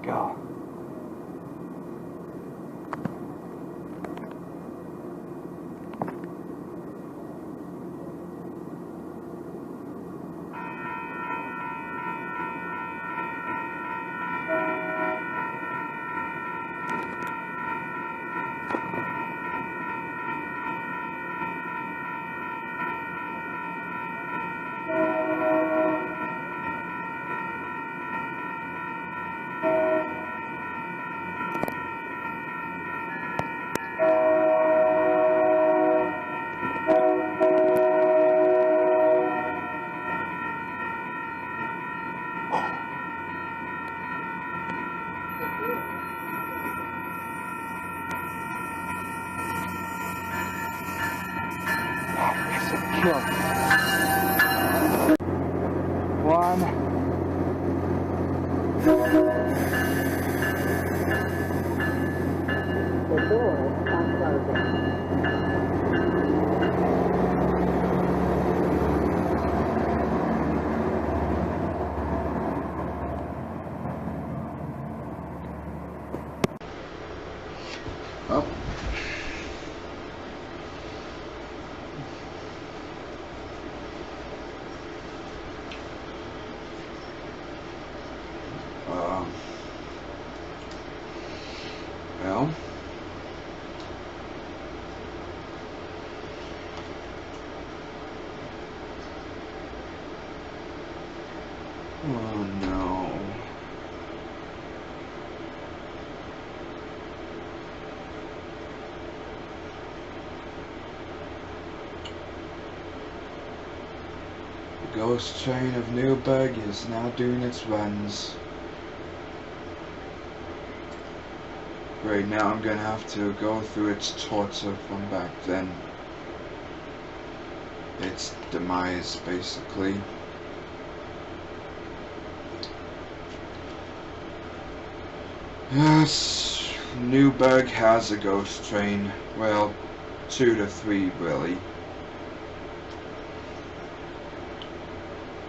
Go. Kill. One. The doors are closing. Oh. Well, oh no. The ghost train of Newburgh is now doing its runs. Right now I'm gonna have to go through its torture from back then. Its demise, basically. Yes, Newburgh has a ghost train. Well, 2 to 3 really.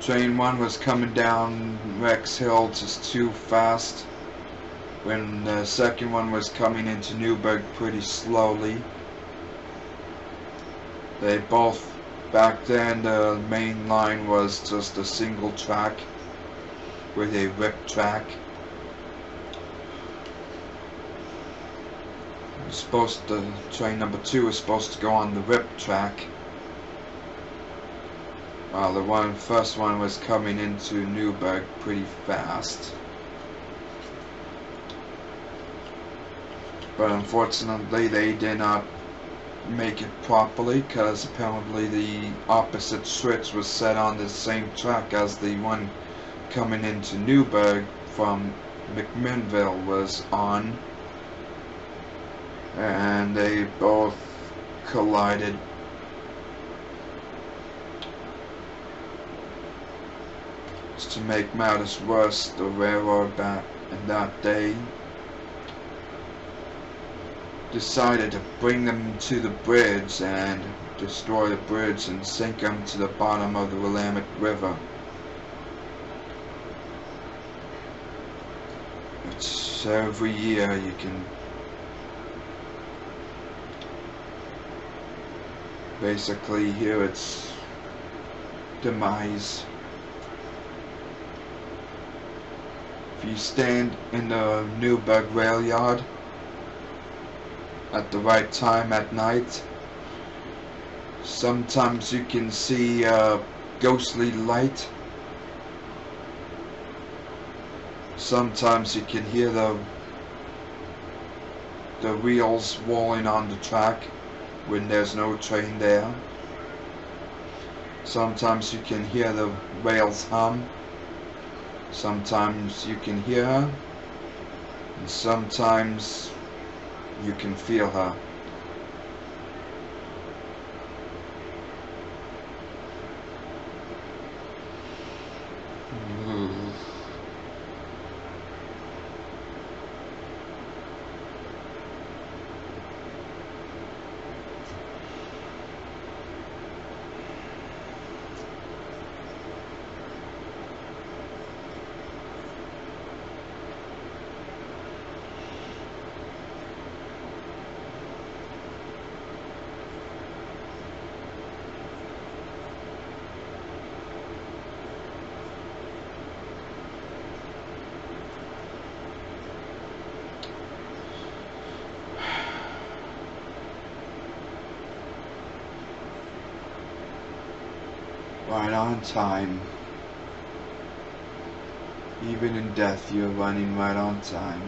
Train 1 was coming down Rex Hill just too fast, when the second one was coming into Newburgh pretty slowly. They both, back then the main line was just a single track with a rip track. Train number 2 was supposed to go on the rip track, while the first one was coming into Newburgh pretty fast. But unfortunately they did not make it properly, because apparently the opposite switch was set on the same track as the one coming into Newburgh from McMinnville was on, and they both collided. Just to make matters worse, the railroad back in that day decided to bring them to the bridge and destroy the bridge and sink them to the bottom of the Willamette River. It's every year you can basically hear its demise. If you stand in the Newburgh rail yard at the right time at night, sometimes you can see a ghostly light. Sometimes you can hear the wheels rolling on the track when there's no train there. Sometimes you can hear the rails hum. Sometimes you can hear her, and sometimes you can feel her. right on time. Even in death, you're running right on time.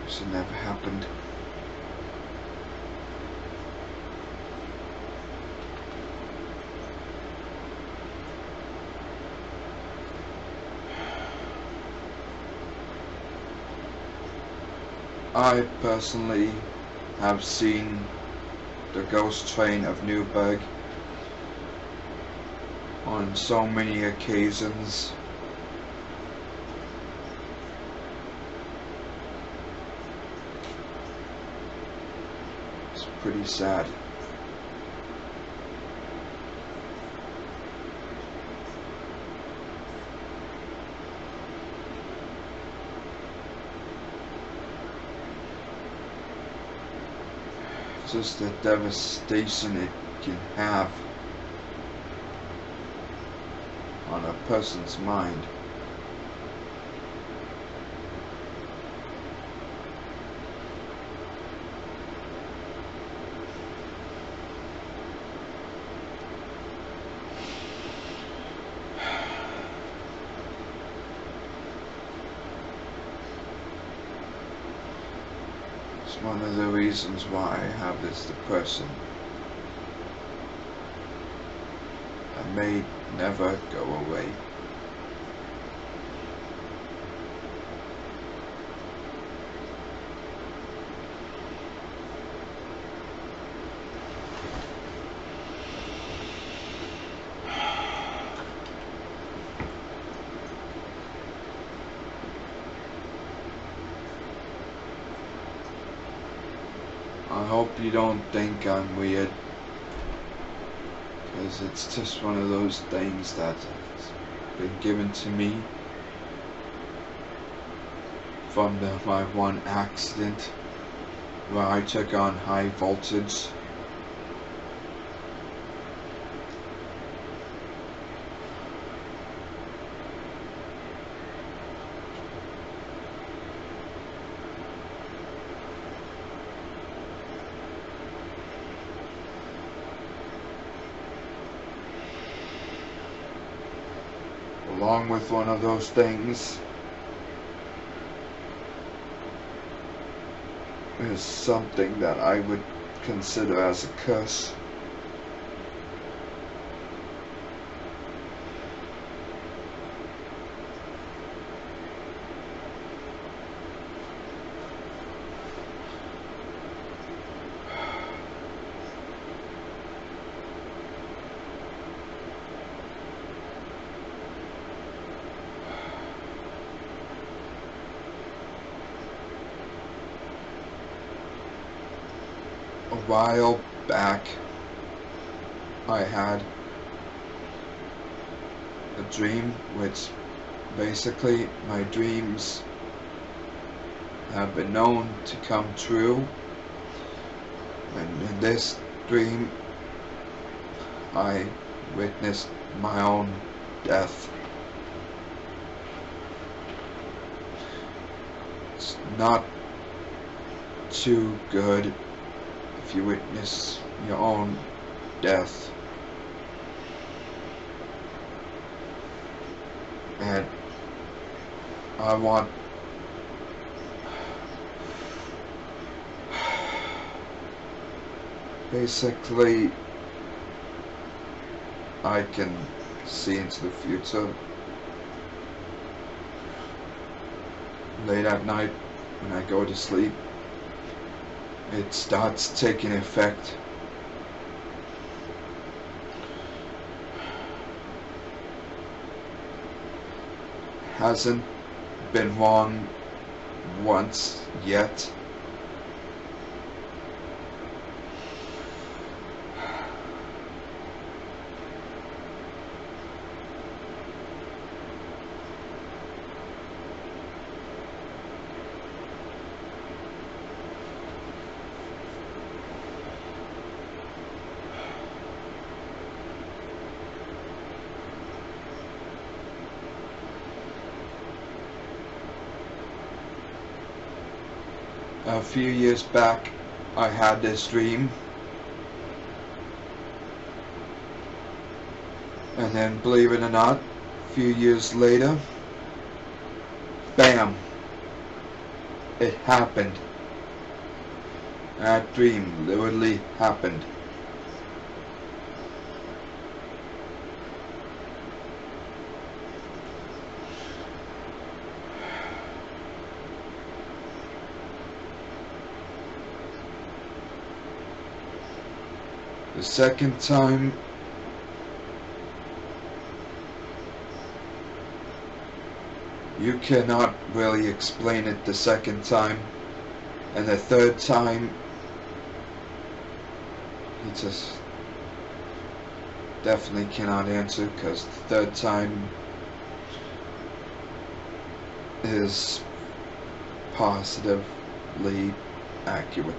This never happened. I personally have seen the ghost train of Newburgh on so many occasions. It's pretty sad. Just the devastation it can have on a person's mind. It's one of the reasons why I have this depression. It may never go away. I hope you don't think I'm weird, because it's just one of those things that's been given to me from my one accident where I took on high voltage. Along with one of those things is something that I would consider as a curse. A while back, I had a dream, which basically my dreams have been known to come true, and in this dream I witnessed my own death. It's not too good if you witness your own death. And I want basically I can see into the future late at night when I go to sleep. It starts taking effect. Hasn't been wrong once yet, A few years back, I had this dream. And then, believe it or not, a few years later, bam! It happened. That dream literally happened. The second time, you cannot really explain it the second time. And the third time, you just definitely cannot answer, because the third time is positively accurate.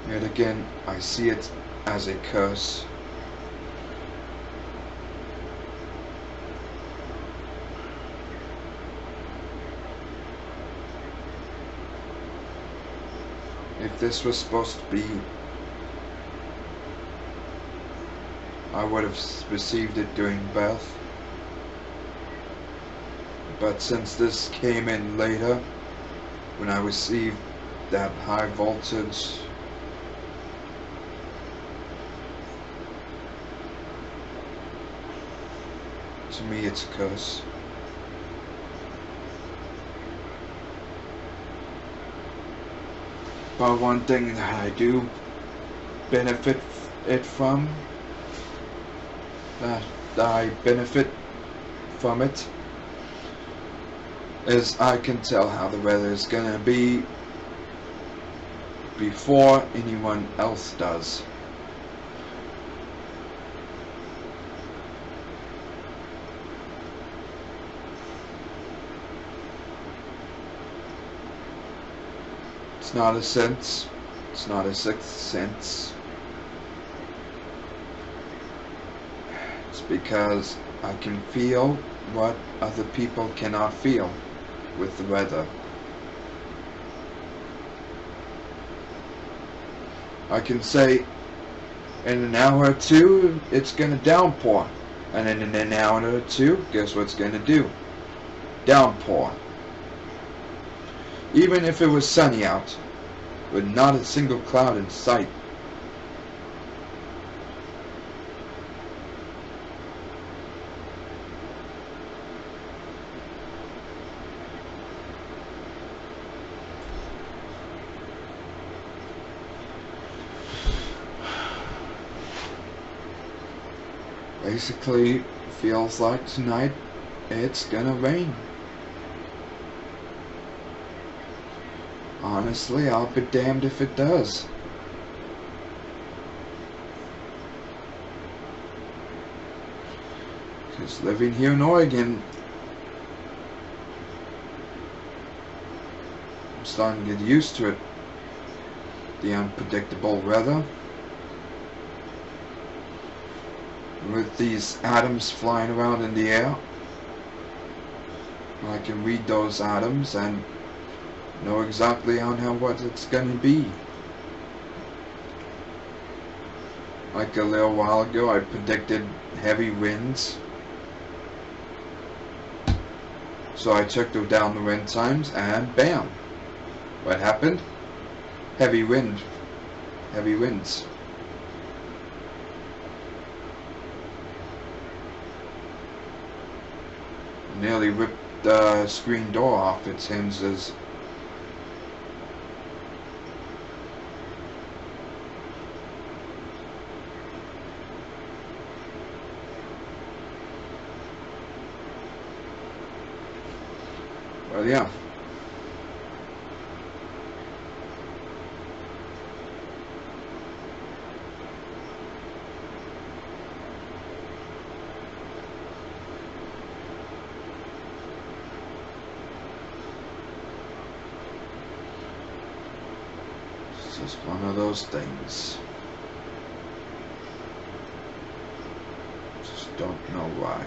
Yet again, I see it as a curse. If this was supposed to be, I would have received it during birth. But since this came in later, when I received that high voltage, to me it's a curse. But one thing that I do benefit it from, that I benefit from it, is I can tell how the weather is gonna be before anyone else does. It's not a sense. It's not a sixth sense. It's because I can feel what other people cannot feel with the weather. I can say in an hour or two it's gonna downpour, and then in an hour or two, guess what's gonna do? Downpour. Even if it was sunny out, with not a single cloud in sight. Basically, feels like tonight it's gonna rain. Honestly, I'll be damned if it does. Because living here in Oregon, I'm starting to get used to it. The unpredictable weather. With these atoms flying around in the air, I can read those atoms and know exactly on how what it's gonna be. Like a little while ago, I predicted heavy winds, so I took down the wind times, and bam! What happened? Heavy wind. Heavy winds. Nearly ripped the screen door off its hinges. Well, yeah. Just one of those things. Just don't know why.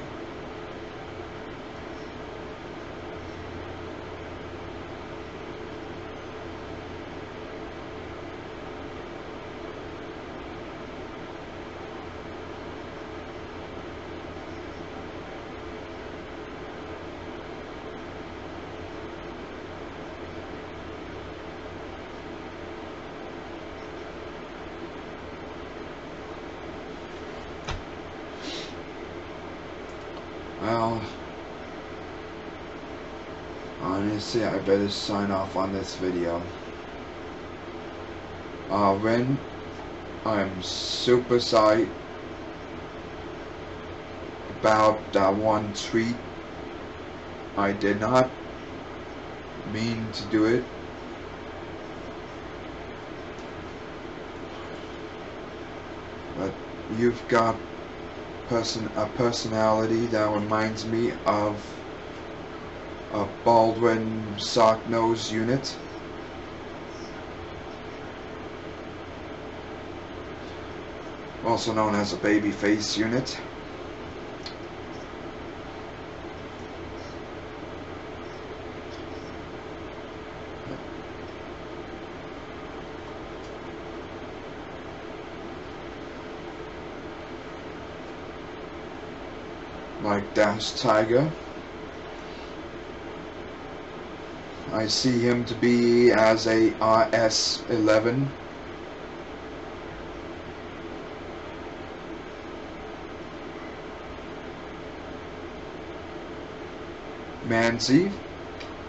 Well, honestly, I better sign off on this video. Ren, I'm super sorry about that one tweet. I did not mean to do it. But you've got a personality that reminds me of a Baldwin sock nose unit. Also known as a baby face unit. Like Dash Tiger. I see him to be as a RS11. Manzi.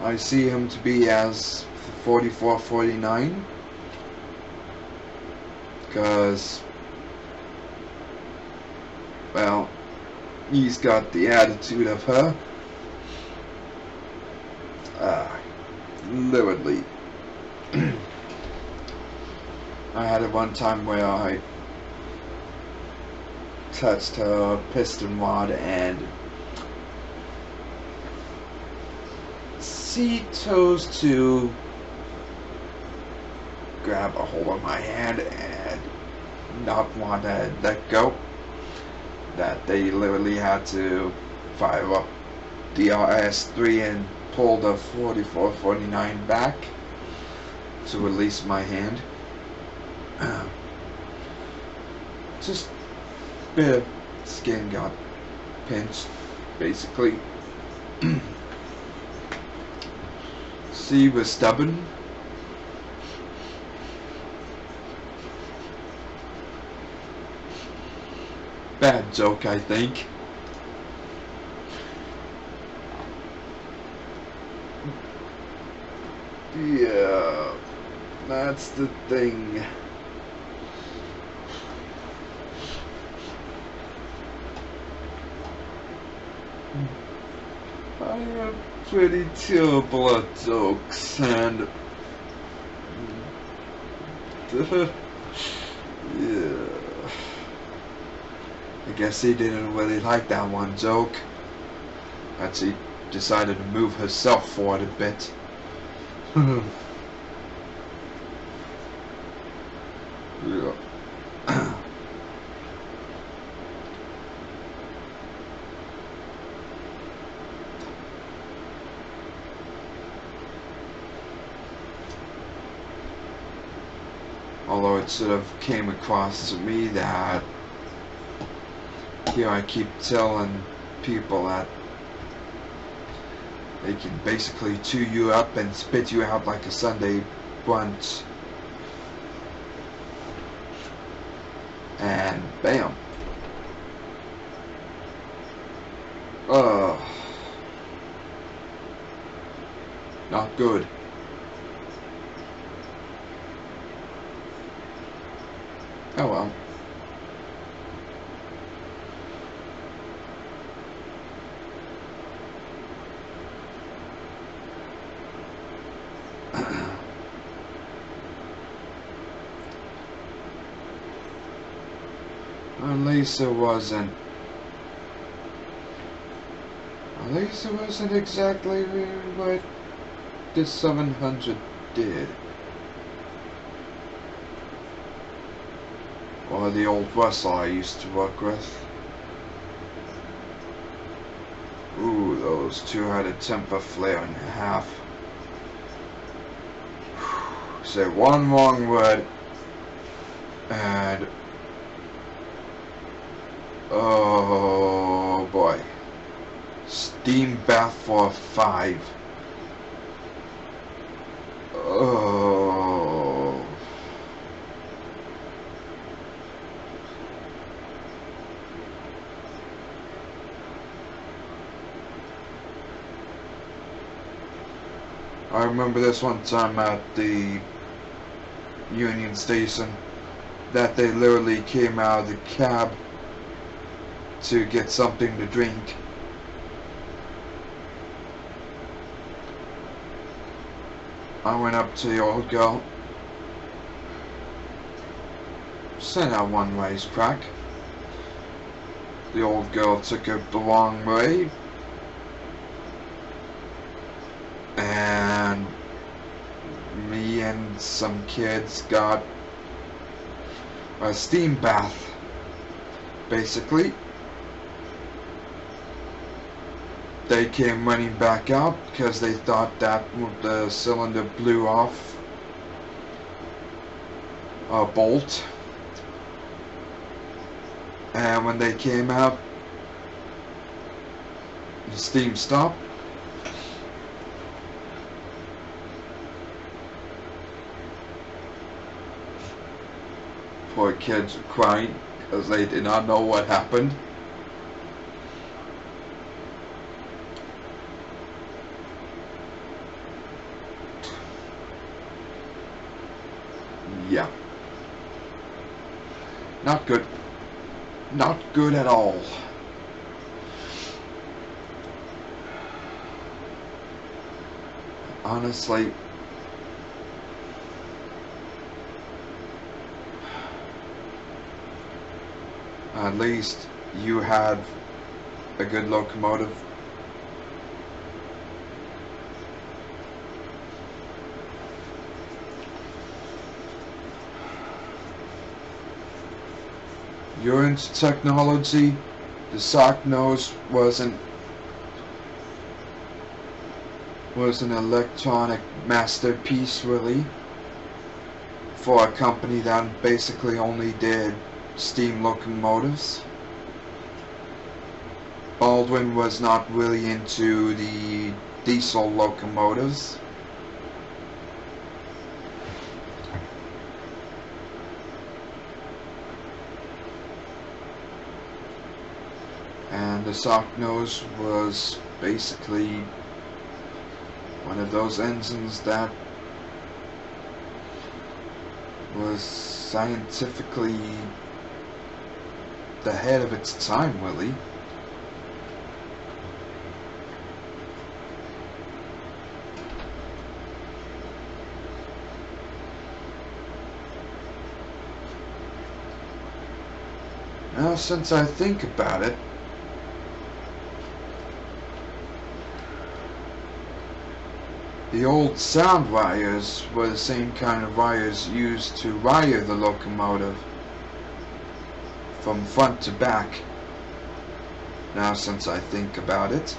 I see him to be as 4449. Because, well, he's got the attitude of her. Literally. I had it one time where I touched her piston rod and she chose to grab a hold of my hand and not want to let go. That they literally had to fire up the RS3 and pull the 4449 back to release my hand. Just a bit of skin got pinched, basically. She was stubborn. Bad joke, I think. Yeah, that's the thing. I am pretty terrible at jokes, and yeah. I guess he didn't really like that one joke. That she decided to move herself forward a bit. Yeah. Although it sort of came across to me that here I keep telling people that they can basically chew you up and spit you out like a Sunday brunch. And bam. Not good. Oh well. Lisa wasn't exactly what the 700 did. or the old Russell I used to work with. Ooh, those two had a temper flare and a half. Say one wrong word and oh boy. Steam bath for 5. Oh. I remember this one time at the Union Station that they literally came out of the cab to get something to drink. I went up to the old girl, sent out one wisecrack. The old girl took it the wrong way, and me and some kids got a steam bath, basically. They came running back out because they thought that the cylinder blew off a bolt, and when they came out, the steam stopped. Poor kids were crying because they did not know what happened. Yeah. Not good. Not good at all. Honestly, at least you had a good locomotive. You're into technology. The sock nose was an electronic masterpiece, really, for a company that basically only did steam locomotives. Baldwin was not really into the diesel locomotives. And the sock nose was basically one of those engines that was scientifically the head of its time, really. Now, since I think about it, the old sound wires were the same kind of wires used to wire the locomotive from front to back. Now, since I think about it,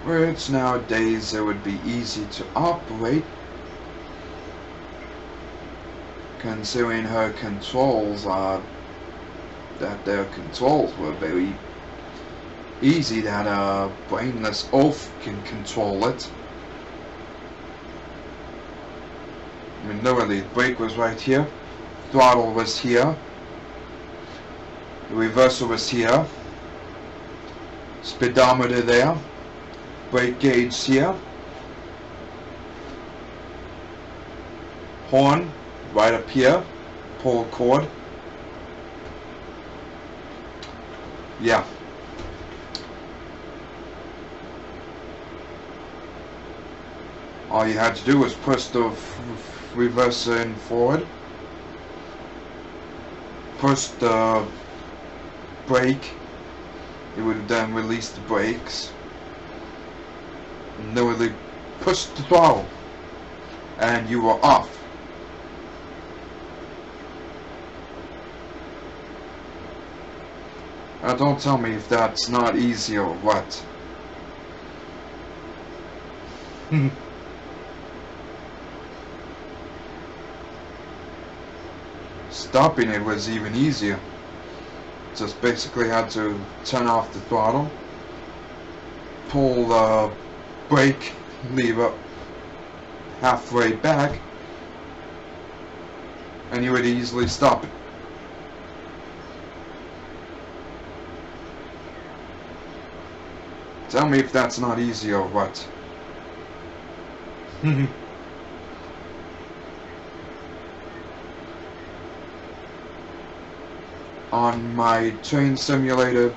which nowadays it would be easy to operate, considering her controls are that their controls were very easy, that a brainless oaf can control it. I mean, literally, the brake was right here, throttle was here, the reverser was here, speedometer there, brake gauge here, horn right up here, pull cord. Yeah. All you had to do was push the reverser in forward, push the brake, it would then release the brakes, and literally pushed the throttle, and you were off. Now don't tell me if that's not easy or what. Stopping it was even easier. Just basically had to turn off the throttle, pull the brake lever halfway back, and you would easily stop it. Tell me if that's not easy or what. On my train simulator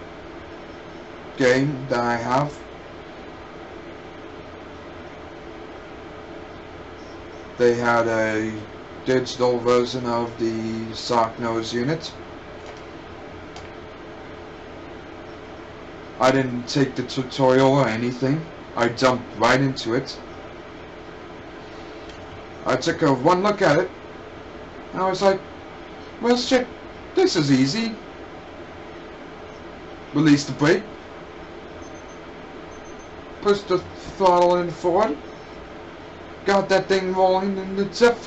game that I have, they had a digital version of the sock nose unit. I didn't take the tutorial or anything. I jumped right into it. I took one look at it, and I was like, well shit, this is easy. Release the brake, push the throttle in forward, got that thing rolling in the zip.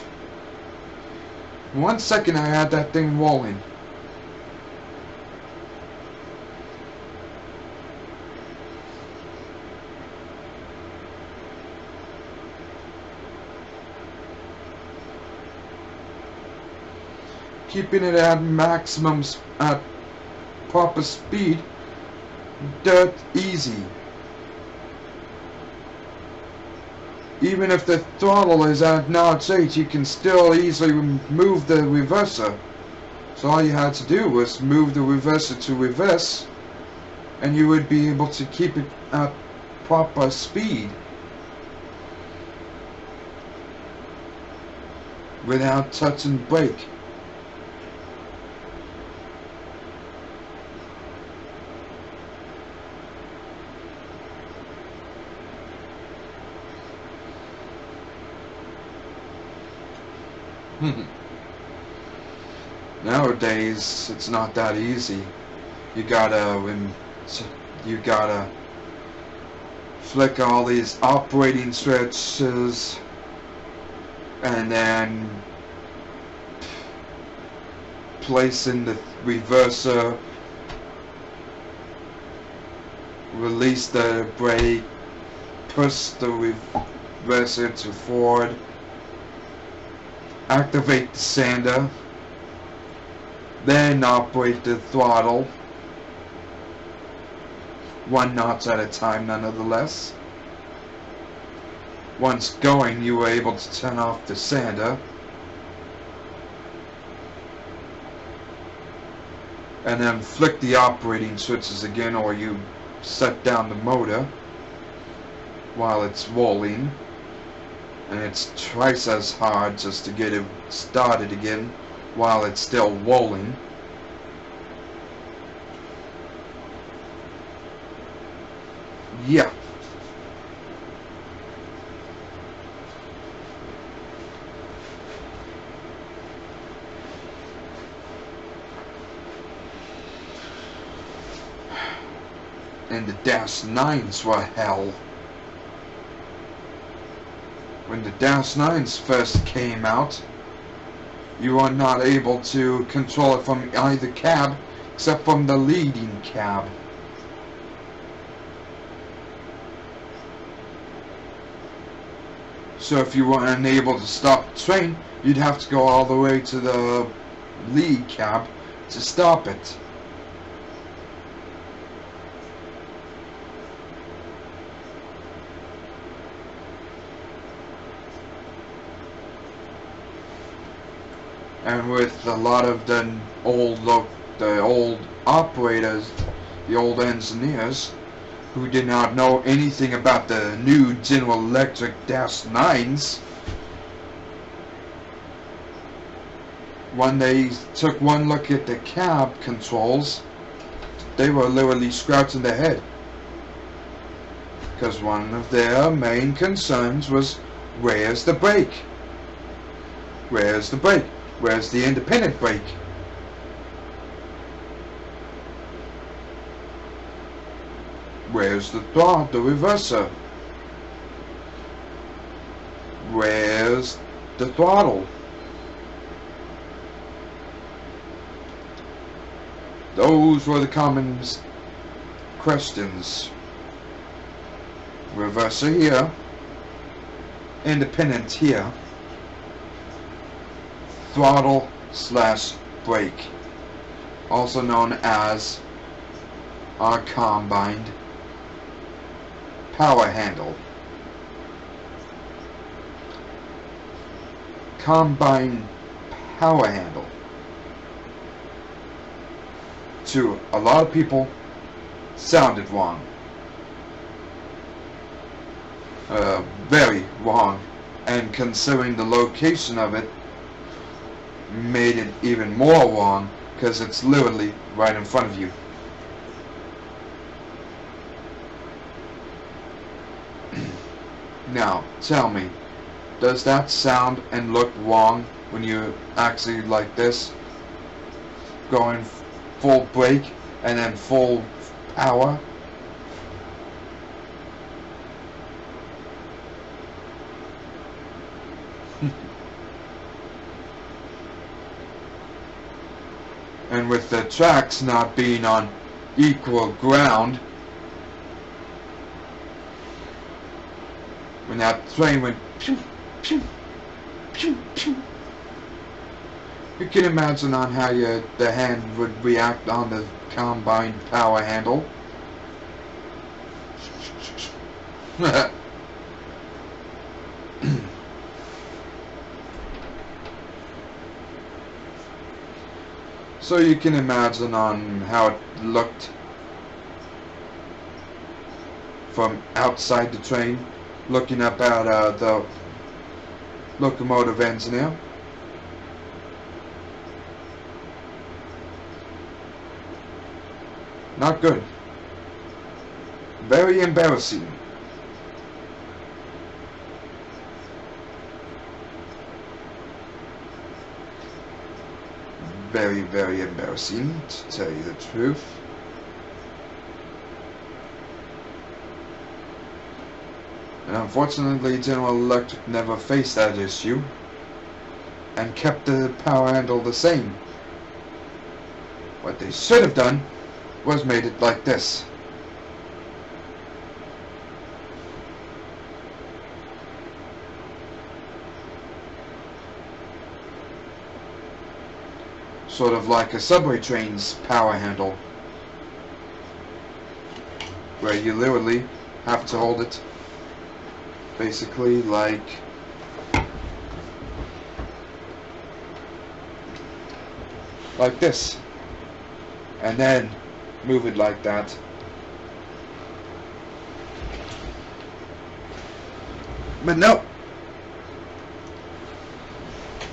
1 second I had that thing rolling. Keeping it at maximum, at proper speed, dirt easy. Even if the throttle is at notch 8, you can still easily move the reverser. So all you had to do was move the reverser to reverse, and you would be able to keep it at proper speed without touching brake. Nowadays, it's not that easy. You gotta flick all these operating switches, and then place in the reverser, release the brake, push the reverser to forward, activate the sander, then operate the throttle 1 notch at a time nonetheless. Once going, you were able to turn off the sander and then flick the operating switches again, or you set down the motor while it's rolling, and it's twice as hard just to get it started again while it's still rolling. Yeah. And the Dash 9s were hell. When the Dash 9s first came out, you were not able to control it from either cab except from the leading cab. So if you were unable to stop the train, you'd have to go all the way to the lead cab to stop it. And with a lot of the old operators, the old engineers, who did not know anything about the new General Electric Dash 9s, when they took one look at the cab controls, they were literally scratching their head. Because one of their main concerns was, where's the brake? Where's the brake? Where's the independent brake? Where's the reverser? Where's the throttle? Those were the common questions. Reverser here, independent here, throttle slash brake, also known as our combined power handle. Combined power handle. To a lot of people, sounded wrong. Very wrong. And considering the location of it, made it even more wrong, because it's literally right in front of you. Now, tell me, does that sound and look wrong when you actually like this? Going full brake and then full power? And with the tracks not being on equal ground, when that train went pew, pew, pew, pew, you can imagine on how the hand would react on the combined power handle. So you can imagine on how it looked from outside the train, looking up at the locomotive engineer. Not good. Very embarrassing. Very, very embarrassing, to tell you the truth. And unfortunately, General Electric never faced that issue and kept the power handle the same. What they should have done was made it like this. Sort of like a subway train's power handle, where you literally have to hold it basically like this, and then move it like that. But no,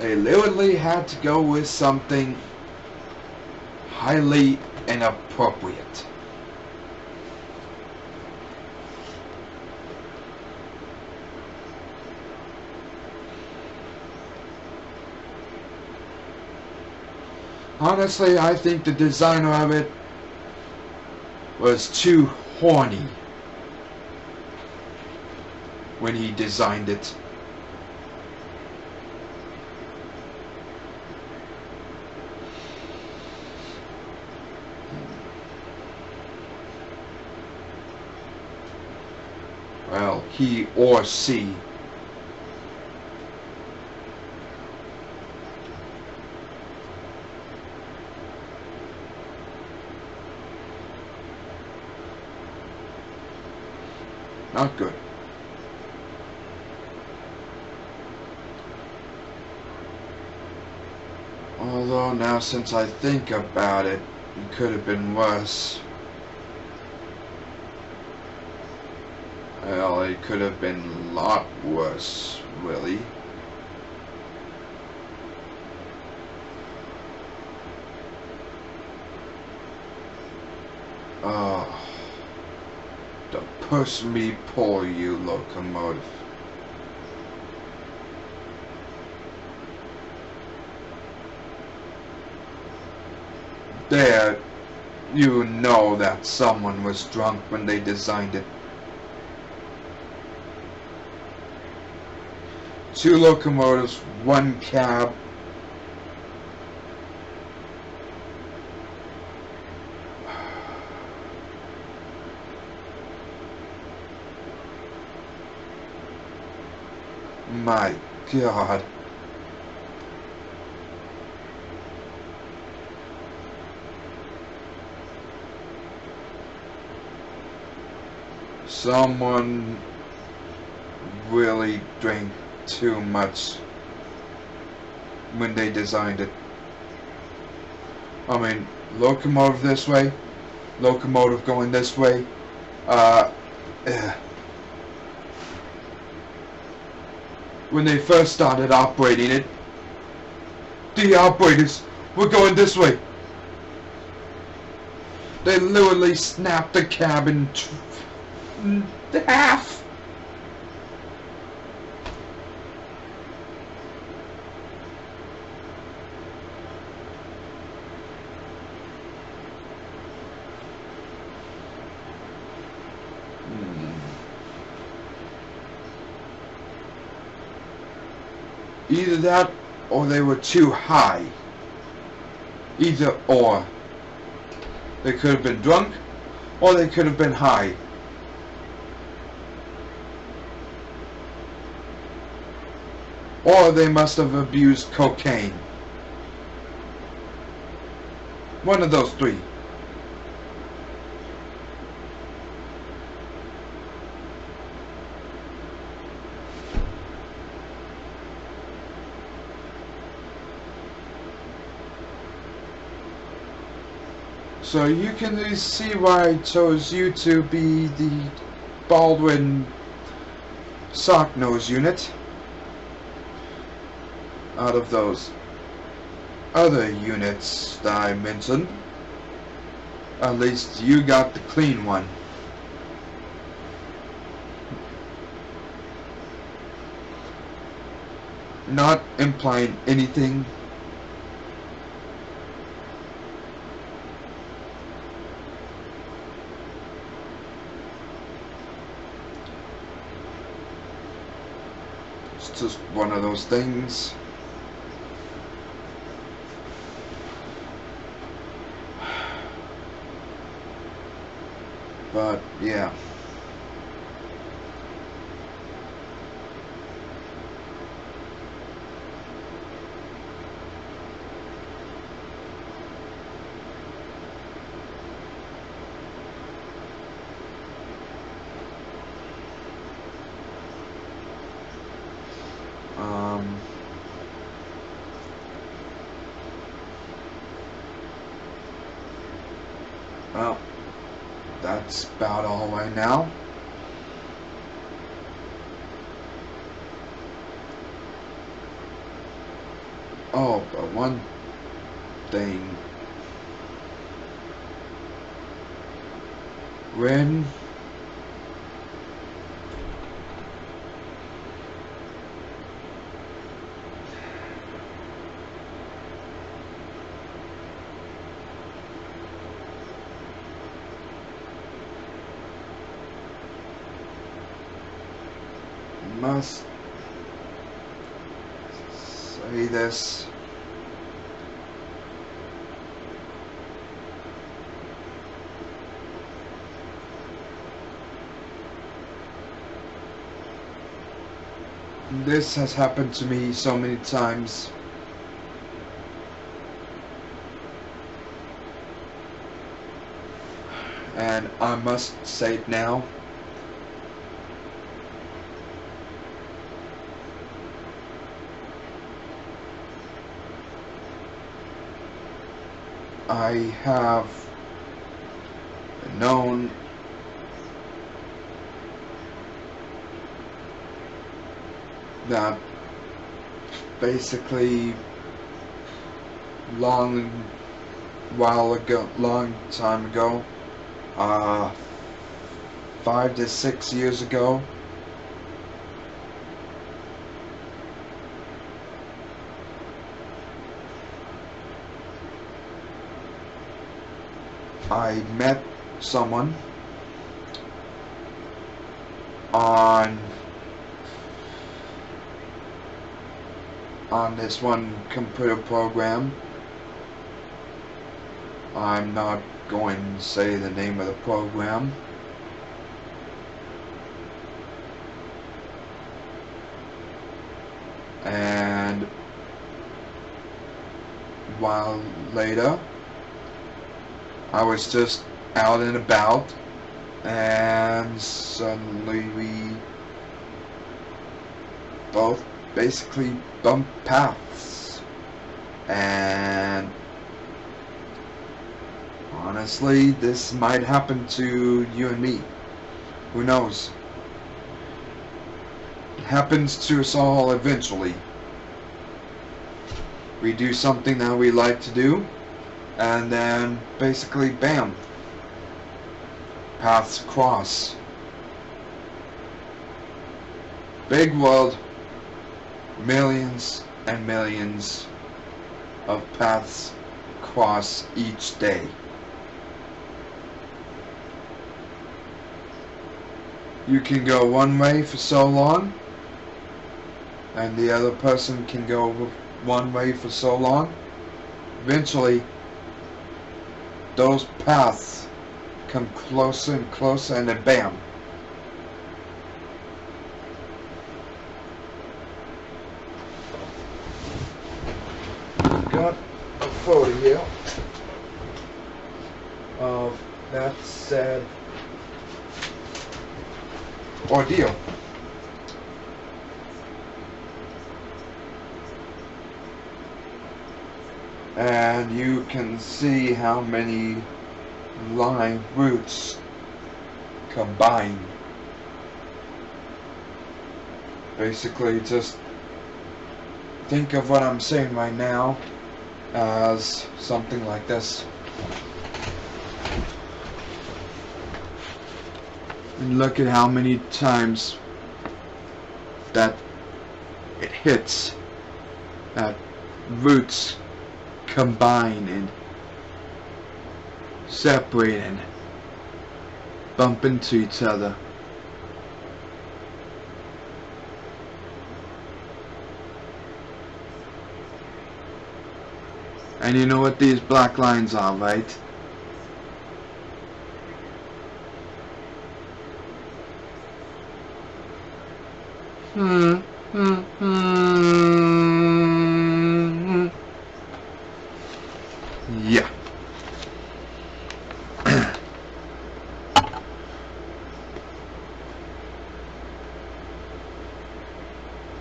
they literally had to go with something highly inappropriate. Honestly, I think the designer of it was too horny when he designed it. Well, he or she. Not good. Although now, since I think about it, it could have been worse. Well, it could have been a lot worse, really. Oh, the push me, pull you, locomotive. There, you know that someone was drunk when they designed it. 2 locomotives, 1 cab. My God. Someone really drank too much when they designed it. I mean, locomotive this way, locomotive going this way. When they first started operating it, the operators were going this way. They literally snapped the cab in half. Either that or they were too high. Either or. They could have been drunk or they could have been high. Or they must have abused cocaine. One of those 3. So you can see why I chose you to be the Baldwin sock nose unit out of those other units that I mentioned. At least you got the clean one. Not implying anything. It's just one of those things. But yeah. Well, that's about all right now. Oh, but one thing. When must say this. This has happened to me so many times. And I must say it now. I have known that basically long time ago, 5 to 6 years ago. I met someone on this one computer program. I'm not going to say the name of the program. And a while later, I was just out and about, and suddenly we both basically bumped paths. And honestly, this might happen to you and me. Who knows? It happens to us all eventually. We do something that we like to do, and then basically bam, paths cross. Big world, millions and millions of paths cross each day. You can go one way for so long, and the other person can go one way for so long. Eventually, those paths come closer and closer, and then bam. Got a photo here of that sad ordeal. And you can see how many line roots combine. Basically, just think of what I'm saying right now as something like this. And look at how many times that it hits, that roots combine and separate and bump into each other. And you know what these black lines are, right? Yeah.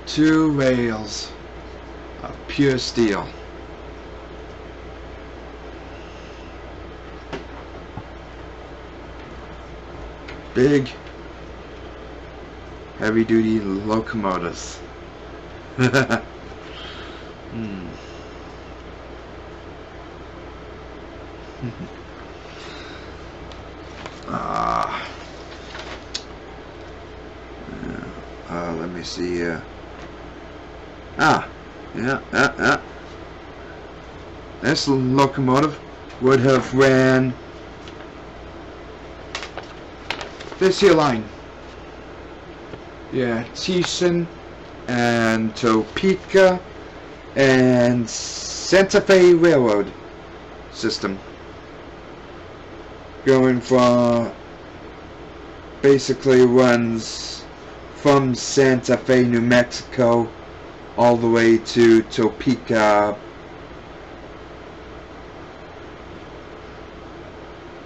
Two rails of pure steel. Big, heavy-duty locomotives. Let me see here. Yeah. This locomotive would have ran this here line. Yeah, Thyssen and Topeka and Santa Fe Railroad system. Going from, basically runs from Santa Fe, New Mexico, all the way to Topeka,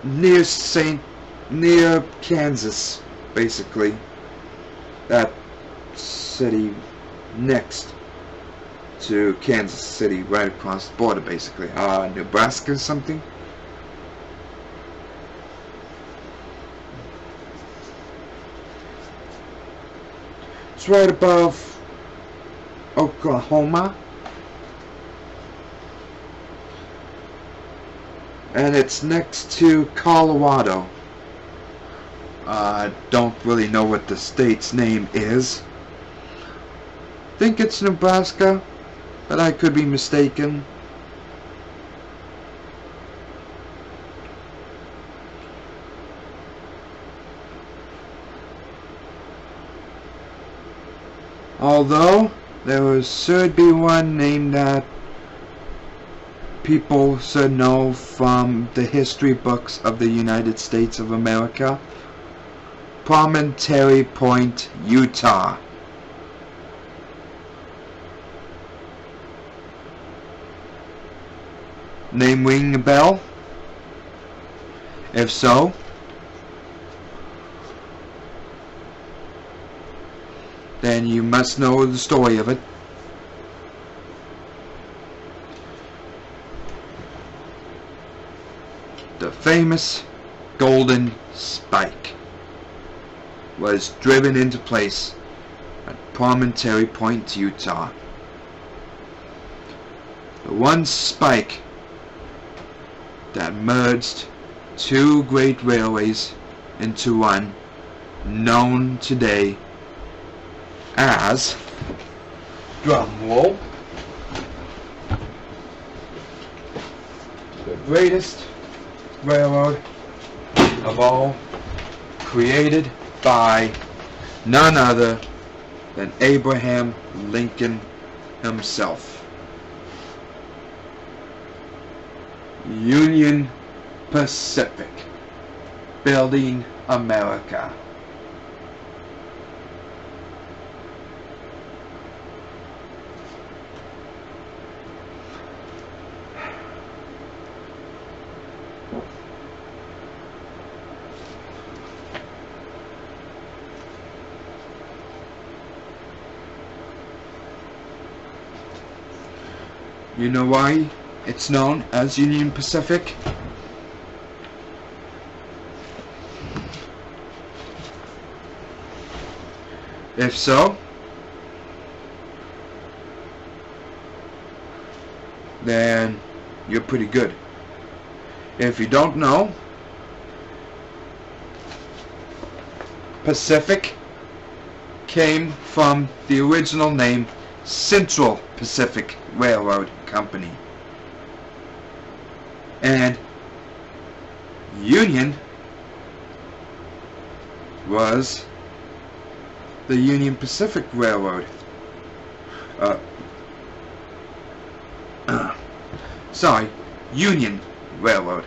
near Kansas, basically. That city next to Kansas City, right across the border, basically. Nebraska or something. It's right above Oklahoma, and it's next to Colorado. Don't really know what the state's name is. Think it's Nebraska, but I could be mistaken. Although there should be one name that people should know from the history books of the United States of America. Promontory Point, Utah. Name ring a bell? If so, then you must know the story of it. The famous Golden Spike was driven into place at Promontory Point, Utah. The one spike that merged two great railways into one, known today as, drumroll, the greatest railroad of all, created by none other than Abraham Lincoln himself. Union Pacific, building America. You know why it's known as Union Pacific? If so, then you're pretty good. If you don't know, Pacific came from the original name Central Pacific Railroad Company, and Union was the Union Pacific Railroad. Sorry, Union Railroad.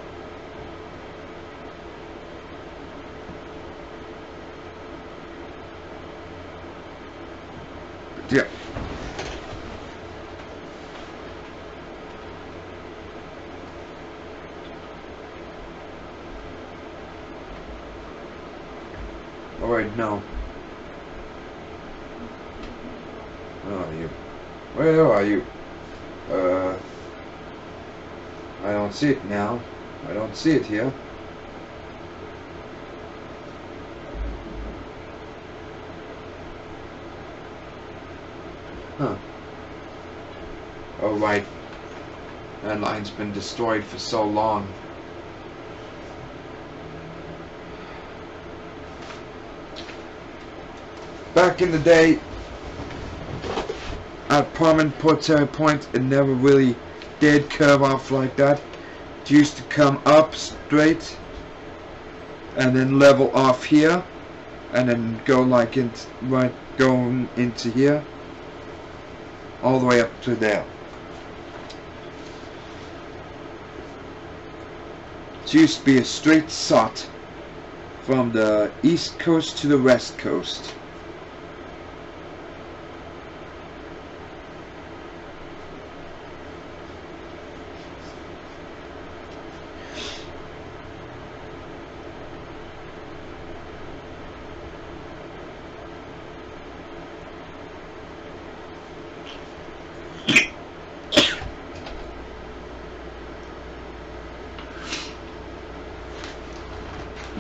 Yeah. Alright, no. Where are you? Where are you? I don't see it now. I don't see it here. Huh. Oh, right. That line's been destroyed for so long. Back in the day, at Promontory Point, it never really did curve off like that. It used to come up straight and then level off here and then go like into going into here all the way up to there. It used to be a straight shot from the east coast to the west coast.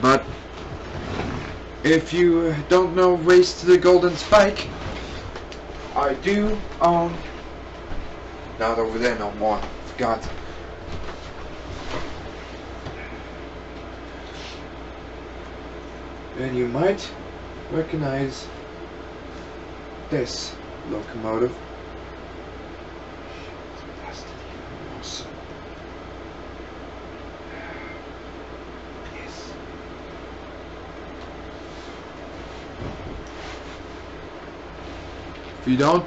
But if you don't know Race to the Golden Spike, I do own, not over there no more, forgot. And you might recognize this locomotive. If you don't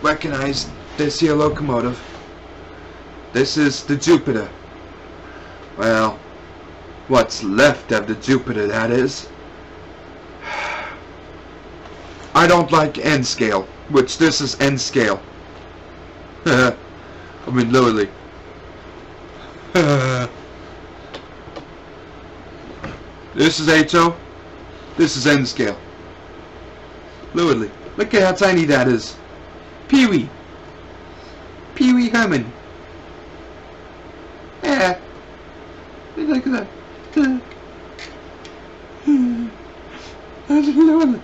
recognize this here locomotive, this is the Jupiter. Well, what's left of the Jupiter, that is. I don't like N scale, which this is N scale. I mean, literally. This is HO, this is N scale. Literally. Look at how tiny that is. Pee-wee. Pee-wee Herman. Yeah. Look at that. Literally.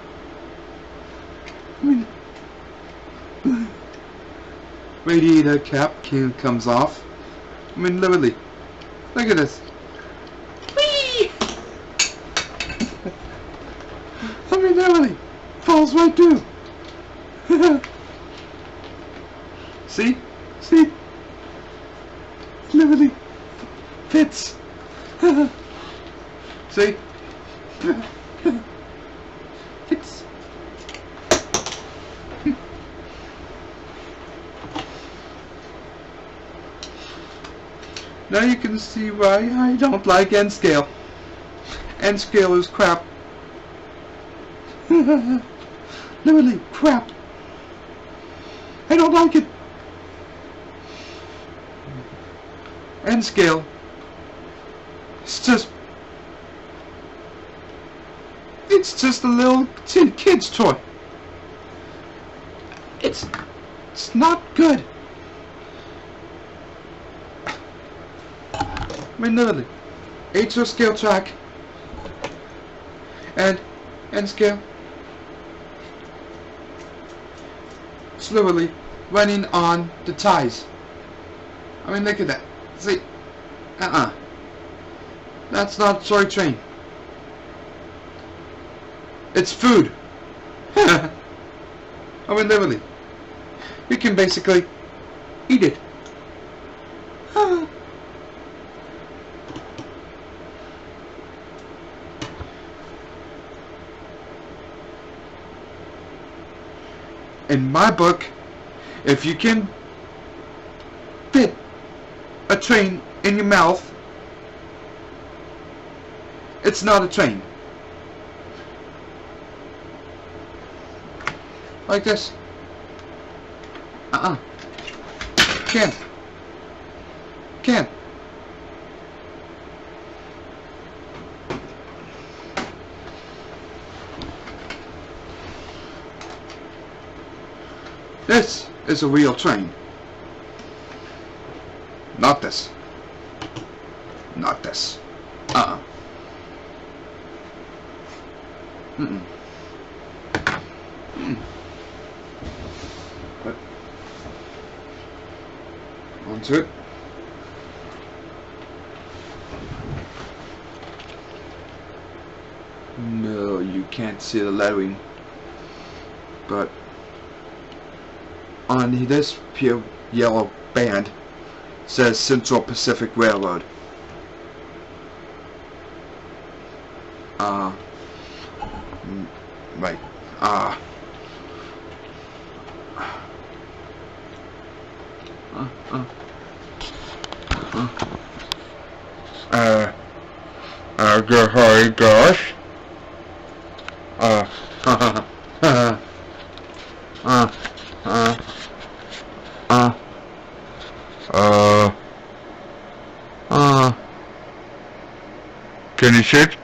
I mean, radiator cap comes off. I mean, literally. Look at this. Whee! I mean, literally. Falls right through. See? See? Literally fits. See? Fits. Now you can see why I don't like N scale. N scale is crap. Literally crap. I don't like it. N scale. It's just a little kid's toy. It's not good. I mean, literally, HO scale track and N scale. It's literally running on the ties. I mean, look at that. See? That's not soy train. It's food. I mean, literally. You can basically eat it. In my book, if you can fit a train in your mouth, it's not a train. Like this. Can't. This is a real train. Not this. Not this. But onto it. No, you can't see the lettering. But on this pure yellow band says Central Pacific Railroad. Right. Hi, gosh. Can you see it?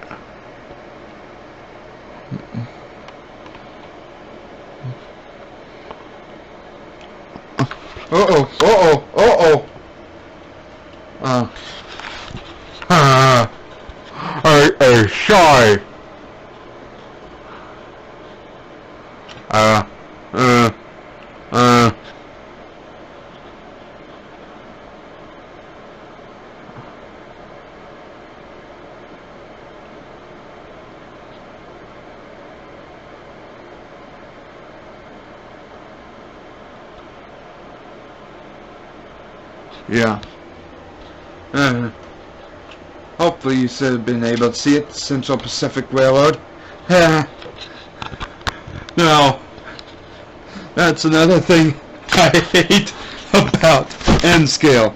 Shy. Yeah. Hopefully you should have been able to see it, Central Pacific Railroad. Now, that's another thing I hate about N-scale.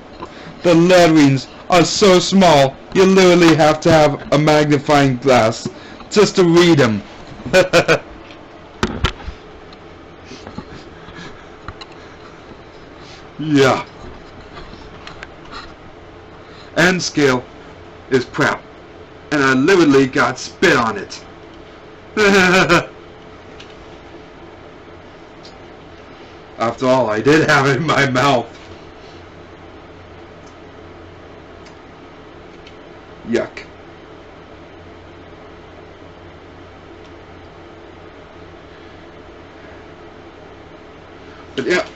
The letterings are so small, you literally have to have a magnifying glass just to read them. Yeah. N-scale is crap, and I literally got spit on it. After all, I did have it in my mouth. Yuck. But yeah.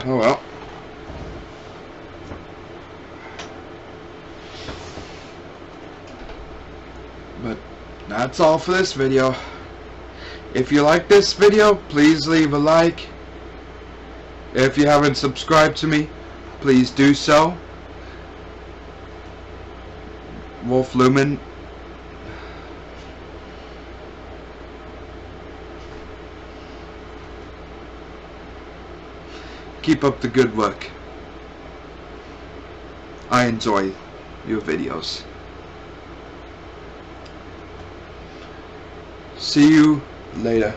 Oh well. But that's all for this video. If you like this video, please leave a like. If you haven't subscribed to me, please do so. Wolflumin. Keep up the good work. I enjoy your videos. See you later.